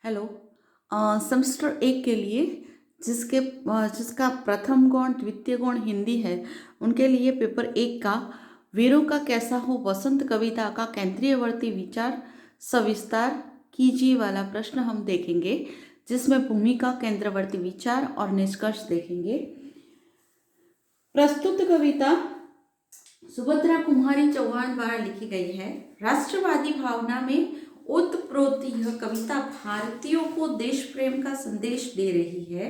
Hello. Semester 1 के लिए जिसका प्रथम गुण द्वितीय गुण हिंदी है, उनके लिए पेपर 1 का वीरों का कैसा हो वसंत कविता का केंद्रीयवर्ती विचार सविस्तार कीजिए वाला प्रश्न हम देखेंगे, जिसमें भूमिका केंद्रवर्ती विचार और निष्कर्ष देखेंगे। प्रस्तुत कविता सुभद्रा कुमारी चौहान द्वारा लिखी गई है। राष्ट्रवादी भावना में ओतप्रोत यह कविता भारतीयों को देश प्रेम का संदेश दे रही है।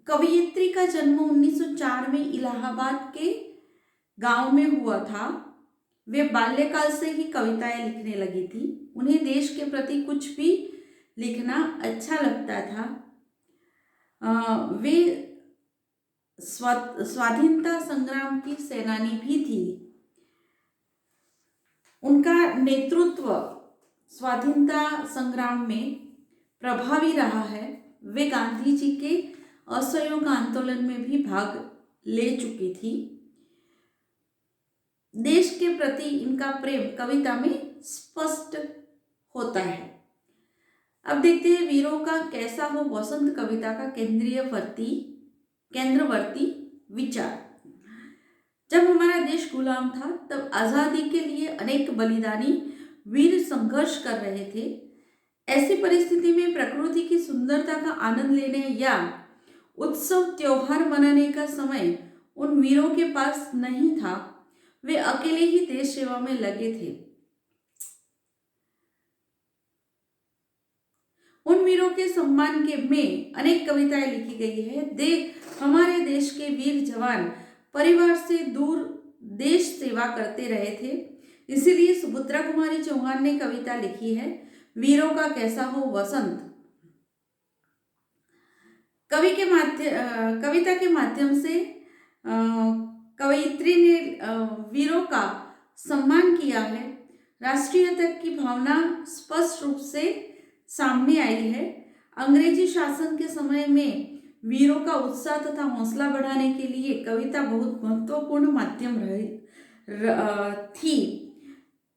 कवयित्री का जन्म 1904 में इलाहाबाद के गांव में हुआ था। वे बाल्यकाल से ही कविताएं लिखने लगी थी। उन्हें देश के प्रति कुछ भी लिखना अच्छा लगता था। वे स्वाधीनता संग्राम की सेनानी भी थी। उनका नेतृत्व स्वाधीनता संग्राम में प्रभावी रहा है। वे गांधी जी के असहयोग आंदोलन में भी भाग ले चुकी थी। देश के प्रति इनका प्रेम कविता में स्पष्ट होता है। अब देखते हैं वीरों का कैसा हो वसंत कविता का केंद्रवर्ती विचार। जब हमारा देश गुलाम था, तब आजादी के लिए अनेक बलिदानी वीर संघर्ष कर रहे थे। ऐसी परिस्थिति में प्रकृति की सुंदरता का आनंद लेने या उत्सव त्योहार मनाने का समय उन वीरों के पास नहीं था। वे अकेले ही देश सेवा में लगे थे। उन वीरों के सम्मान के में अनेक कविताएं लिखी गई है। हमारे देश के वीर जवान परिवार से दूर देश सेवा करते रहे थे। इसीलिए सुभद्रा कुमारी चौहान ने कविता लिखी है, वीरों का कैसा हो वसंत। कविता के माध्यम से कवयित्री ने वीरों का सम्मान किया है। राष्ट्रीयता की भावना स्पष्ट रूप से सामने आई है। अंग्रेजी शासन के समय में वीरों का उत्साह तथा हौसला बढ़ाने के लिए कविता बहुत महत्वपूर्ण माध्यम थी।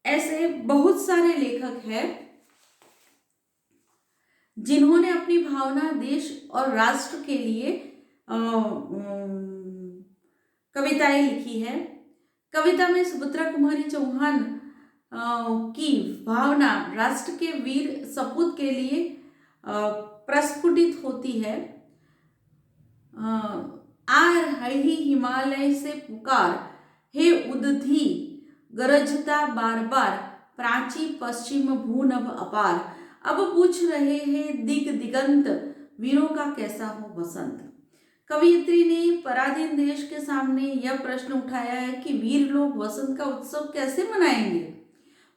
ऐसे बहुत सारे लेखक हैं जिन्होंने अपनी भावना देश और राष्ट्र के लिए कविताएं लिखी है। कविता में सुभद्रा कुमारी चौहान की भावना राष्ट्र के वीर सपूत के लिए प्रस्फुटित होती है। आ रही हिमालय से पुकार, हे उदधि गरजता बार बार, प्राची पश्चिम भूनभ अपार। अब पूछ रहे हैं दिग दिगंत, वीरों का कैसा हो वसंत। कवयित्री ने पराधीन देश के सामने यह प्रश्न उठाया है कि वीर लोग वसंत का उत्सव कैसे मनाएंगे।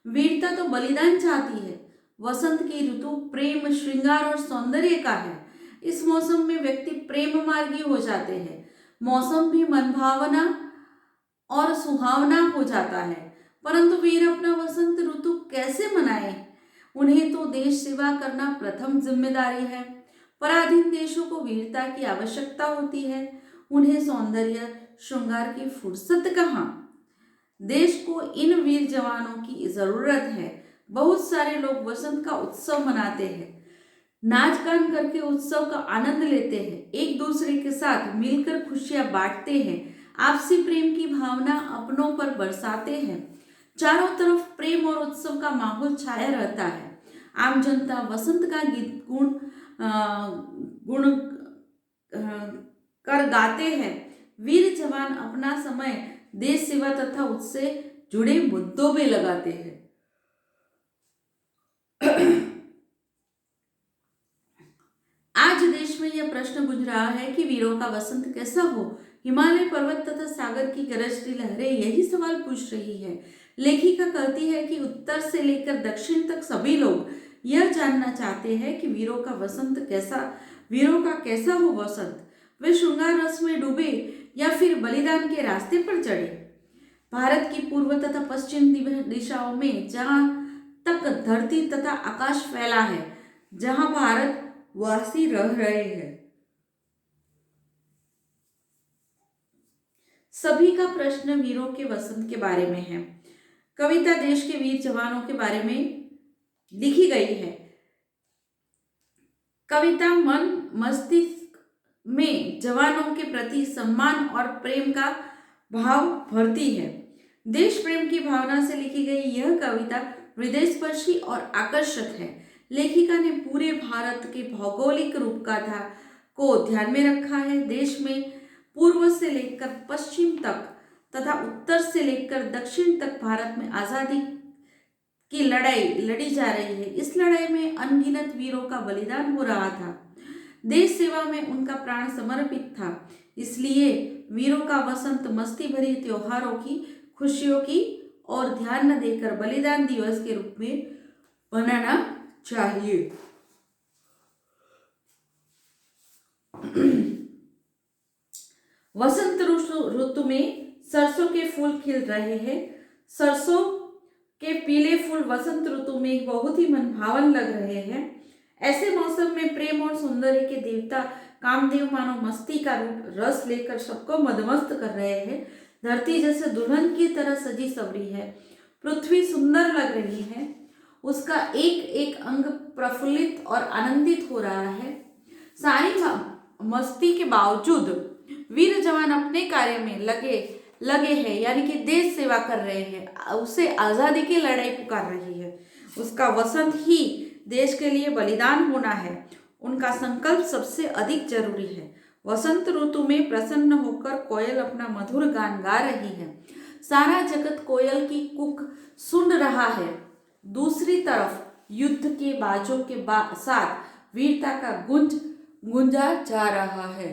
वीरता तो बलिदान चाहती है। वसंत की ऋतु प्रेम, श्रृंगार और सौंदर्य का है। इस मौसम में व्यक्ति प्रेम मार्गी हो जाते हैं। मौसम भी मनभावना और सुहावना हो जाता है। परंतु वीर अपना वसंत ऋतु कैसे मनाए। उन्हें तो देश सेवा करना प्रथम जिम्मेदारी है। पराधीन देशों को वीरता की आवश्यकता होती है। उन्हें सौंदर्य श्रृंगार की फुर्सत कहाँ। देश को इन वीर जवानों की जरूरत है। बहुत सारे लोग वसंत का उत्सव मनाते हैं, नाच गान करके उत्सव का आनंद लेते हैं, एक दूसरे के साथ मिलकर खुशियां बांटते हैं, आपसी प्रेम की भावना अपनों पर बरसाते हैं। चारों तरफ प्रेम और उत्सव का माहौल छाया रहता है। आम जनता वसंत का गीत गुण कर गाते हैं। वीर जवान अपना समय देश सेवा तथा उससे जुड़े मुद्दों में लगाते हैं। आज देश में यह प्रश्न गूंज रहा है कि वीरों का वसंत कैसा हो। हिमालय पर्वत तथा सागर की गरजती लहरें यही सवाल पूछ रही है। लेखिका कहती है कि उत्तर से लेकर दक्षिण तक सभी लोग यह जानना चाहते हैं कि वीरों का कैसा हो वसंत। वे श्रृंगार रस में डूबे या फिर बलिदान के रास्ते पर चढ़े। भारत की पूर्व तथा पश्चिम दिशाओं में जहां तक धरती तथा आकाश फैला है, जहां भारत वासी रह रहे हैं, सभी का प्रश्न वीरों के वसंत के बारे में है। कविता देश के वीर जवानों के बारे में लिखी गई है। कविता मन मस्तिष्क में जवानों के प्रति सम्मान और प्रेम का भाव भरती है। देश प्रेम की भावना से लिखी गई यह कविता हृदयस्पर्शी और आकर्षक है। लेखिका ने पूरे भारत के भौगोलिक रूपकथा को ध्यान में रखा है। देश में पूर्व से लेकर पश्चिम तक तथा उत्तर से लेकर दक्षिण तक भारत में आजादी की लड़ाई लड़ी जा रही है। इस लड़ाई में अनगिनत वीरों का बलिदान हो रहा था। देश सेवा में उनका प्राण समर्पित था। इसलिए वीरों का वसंत मस्ती भरी त्योहारों की, खुशियों की और ध्यान न देकर बलिदान दिवस के रूप में मनाना चाहिए। वसंत ऋतु में सरसों के फूल खिल रहे हैं। सरसों के पीले फूल वसंत ऋतु में बहुत ही मनभावन लग रहे हैं। ऐसे मौसम में प्रेम और सौंदर्य के देवता कामदेव मानो मस्ती का रूप रस लेकर सबको मदमस्त कर रहे हैं। धरती जैसे दुल्हन की तरह सजी सवरी है। पृथ्वी सुंदर लग रही है। उसका एक एक अंग प्रफुल्लित और आनंदित हो रहा है। सारी मस्ती के बावजूद वीर जवान अपने कार्य में लगे हैं, यानी कि देश सेवा कर रहे हैं। उसे आजादी की लड़ाई पुकार रही है। उसका वसंत ही देश के लिए बलिदान होना है। उनका संकल्प सबसे अधिक जरूरी है। वसंत ऋतु में प्रसन्न होकर कोयल अपना मधुर गान गा रही है। सारा जगत कोयल की कूक सुन रहा है। दूसरी तरफ युद्ध के बाजों के साथ वीरता का गुंजा जा रहा है।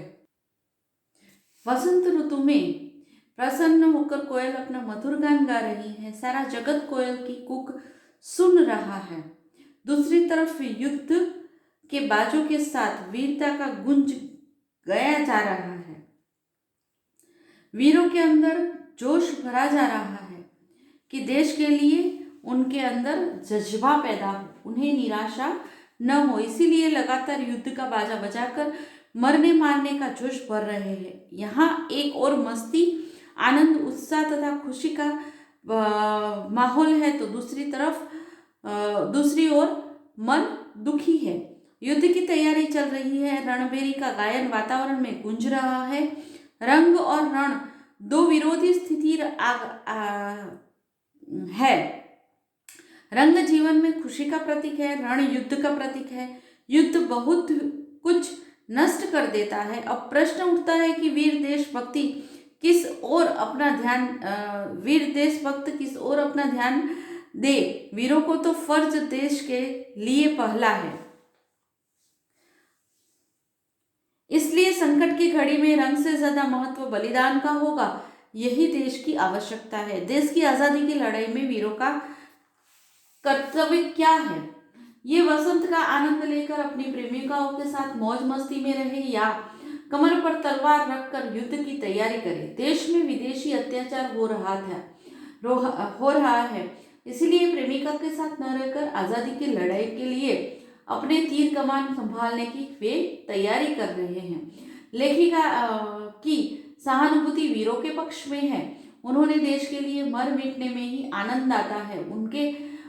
वसंत ऋतु में प्रसन्न होकर कोयल अपना मधुर गान गा रही है। सारा जगत कोयल की कूक सुन रहा है। दूसरी तरफ युद्ध के बाजों के साथ वीरता का गुंज गाया जा रहा है। वीरों के अंदर जोश भरा जा रहा है कि देश के लिए उनके अंदर जज्बा पैदा हो, उन्हें निराशा न हो। इसीलिए लगातार युद्ध का बाजा बजाकर मरने मारने का जोश भर रहे हैं। यहाँ एक और मस्ती, आनंद, उत्साह तथा खुशी का माहौल है, तो दूसरी ओर मन दुखी है। युद्ध की तैयारी चल रही है। रणभेरी का गायन वातावरण में गूंज रहा है। रंग और रण दो विरोधी स्थिति है। रंग जीवन में खुशी का प्रतीक है, रण युद्ध का प्रतीक है। युद्ध बहुत कुछ नष्ट कर देता है। अब प्रश्न उठता है कि वीर देशभक्त किस ओर अपना ध्यान दे। वीरों को तो फर्ज देश के लिए पहला है। इसलिए संकट की घड़ी में रंग से ज्यादा महत्व बलिदान का होगा। यही देश की आवश्यकता है। देश की आजादी की लड़ाई में वीरों का कर्तव्य क्या है? ये वसंत का आनंद लेकर अपनी प्रेमिकाओं के साथ मौज मस्ती में रहे या कमर पर तलवार रखकर युद्ध की तैयारी करे। देश में विदेशी अत्याचार हो रहा है। इसलिए प्रेमिका के साथ न रहकर आजादी की लड़ाई के लिए अपने तीर कमान संभालने की वे तैयारी कर रहे हैं। लेखिका की सहानुभूति वीरों के पक्ष में है। उन्होंने देश के लिए मर मिटने में ही आनंद आता है। उनके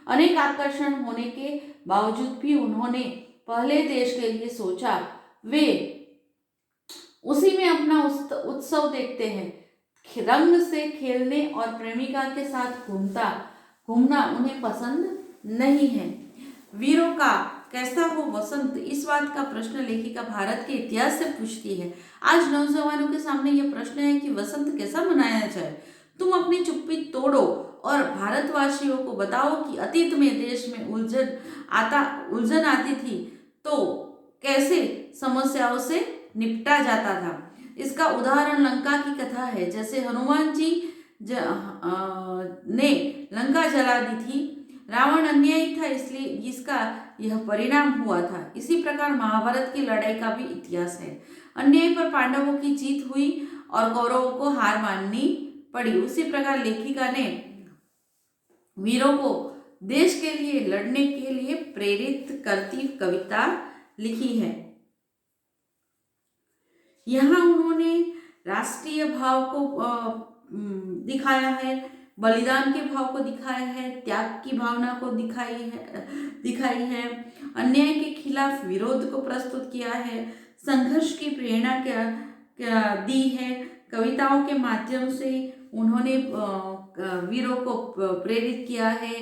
अनेक आकर्षण होने के बावजूद भी उन्होंने पहले देश के लिए सोचा। वे उसी में अपना उत्सव देखते हैं। रंग से खेलने और प्रेमिका के साथ घूमना उन्हें पसंद नहीं है। वीरों का कैसा हो वसंत, इस बात का प्रश्न लेखिका भारत के इतिहास से पूछती है। आज नौजवानों के सामने यह प्रश्न है कि वसंत कैसा मनाया जाए। तुम अपनी चुप्पी तोड़ो और भारतवासियों को बताओ कि अतीत में देश में उलझन आती थी तो कैसे समस्याओं से निपटा जाता था। इसका उदाहरण लंका की कथा है। जैसे हनुमान जी ने लंका जला दी थी। रावण अन्यायी था, इसलिए इसका यह परिणाम हुआ था। इसी प्रकार महाभारत की लड़ाई का भी इतिहास है। अन्याय पर पांडवों की जीत हुई और कौरवों को हार माननी पड़ी। उसी प्रकार लेखिका ने वीरों को देश के लिए लड़ने के लिए प्रेरित करती कविता लिखी है। यहाँ उन्होंने राष्ट्रीय भाव को दिखाया है। बलिदान के भाव को दिखाया है, त्याग की भावना को दिखाई है, अन्याय के खिलाफ विरोध को प्रस्तुत किया है, संघर्ष की प्रेरणा क्या दी है। कविताओं के माध्यम से उन्होंने वीरों को प्रेरित किया है,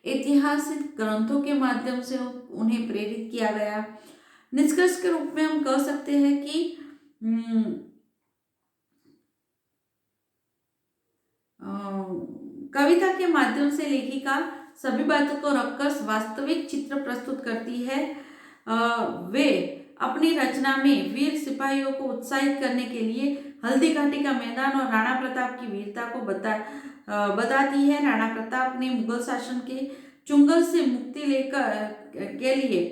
ऐतिहासिक ग्रंथों के माध्यम से उन्हें प्रेरित किया गया। निष्कर्ष के रूप में हम कह सकते हैं कि कविता के माध्यम से लेखिका सभी बातों को रखकर वास्तविक चित्र प्रस्तुत करती है। वे अपनी रचना में वीर सिपाहियों को उत्साहित करने के लिए हल्दी घाटी का मैदान और राणा प्रताप की वीरता को बताती है। राणा प्रताप ने मुगल शासन के चुंगल से मुक्ति लेकर के लिए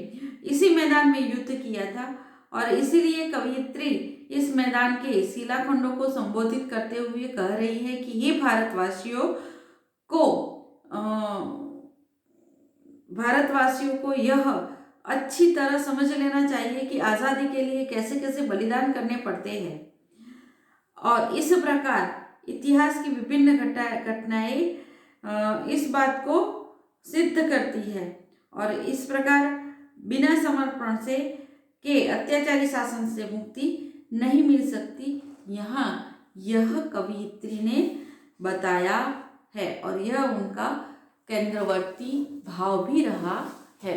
इसी मैदान में युद्ध किया था और इसीलिए कवयित्री इस मैदान के शिलाखंडों को संबोधित करते हुए कह रही है कि ये भारतवासियों को यह अच्छी तरह समझ लेना चाहिए कि आज़ादी के लिए कैसे कैसे बलिदान करने पड़ते हैं और इस प्रकार इतिहास की विभिन्न घटनाएं इस बात को सिद्ध करती है और इस प्रकार बिना समर्पण से के अत्याचारी शासन से मुक्ति नहीं मिल सकती। यहाँ यह कवयित्री ने बताया है और यह उनका केंद्रवर्ती भाव भी रहा है।